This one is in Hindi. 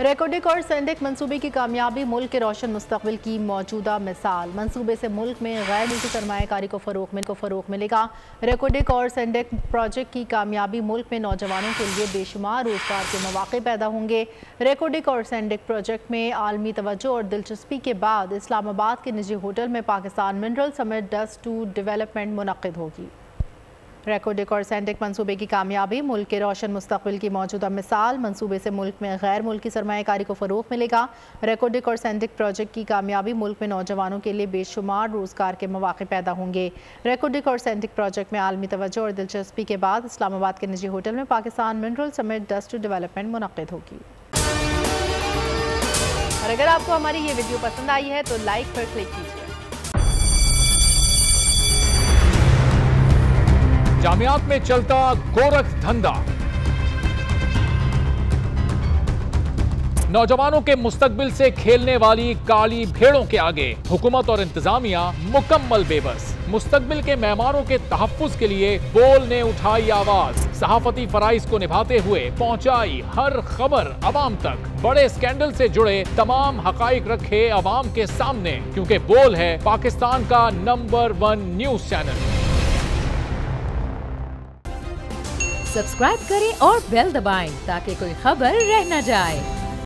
रेकोडिक और सेंडिक मंसूबे की कामयाबी मुल्क के रोशन मुस्तकबिल की मौजूदा मिसाल। मंसूबे से मुल्क में गैर मुल्की सरमायाकारी को फ़रोग़ मिलेगा। रेकोडिक और सेंडिक प्रोजेक्ट की कामयाबी मुल्क में नौजवानों के लिए बेशुमार रोज़गार के मौक़े पैदा होंगे। रेकोडिक और सेंडिक प्रोजेक्ट में आलमी तवज्जो और दिलचस्पी के बाद इस्लामाबाद के निजी होटल में Pakistan mineral summit dust to development मुनक़्क़िद होगी। रेकोडिक और सेंडिक मंसूबे की कामयाबी मुल्क के रोशन मुस्तकबिल की मौजूदा मिसाल। मंसूबे से मुल्क में गैर मुल्की सरमायाकारी को फ़रोग़ मिलेगा। रेकोडिक और सेंडिक प्रोजेक्ट की कामयाबी मुल्क में नौजवानों के लिए बेशुमार रोज़गार के मौक़े पैदा होंगे। रेकोडिक और सेंडिक प्रोजेक्ट में आलमी तवज्जो और दिलचस्पी के बाद इस्लामाबाद के निजी होटल में Pakistan mineral summit dust to development मुनक़्क़िद होगी। और अगर आपको हमारी ये वीडियो पसंद आई है तो लाइक पर क्लिक कीजिए। जामियात में चलता गोरख धंधा, नौजवानों के मुस्तकबिल से खेलने वाली काली भेड़ों के आगे हुकूमत और इंतजामिया मुकम्मल बेबस। मुस्तकबिल के मेहमानों के तहफ़्फ़ुज़ के लिए बोल ने उठाई आवाज, सहाफती फराइज को निभाते हुए पहुंचाई हर खबर अवाम तक। बड़े स्कैंडल से जुड़े तमाम हकाइक रखे अवाम के सामने, क्योंकि बोल है पाकिस्तान का नंबर 1 न्यूज चैनल। सब्सक्राइब करें और बेल दबाएं ताकि कोई खबर रह न जाए।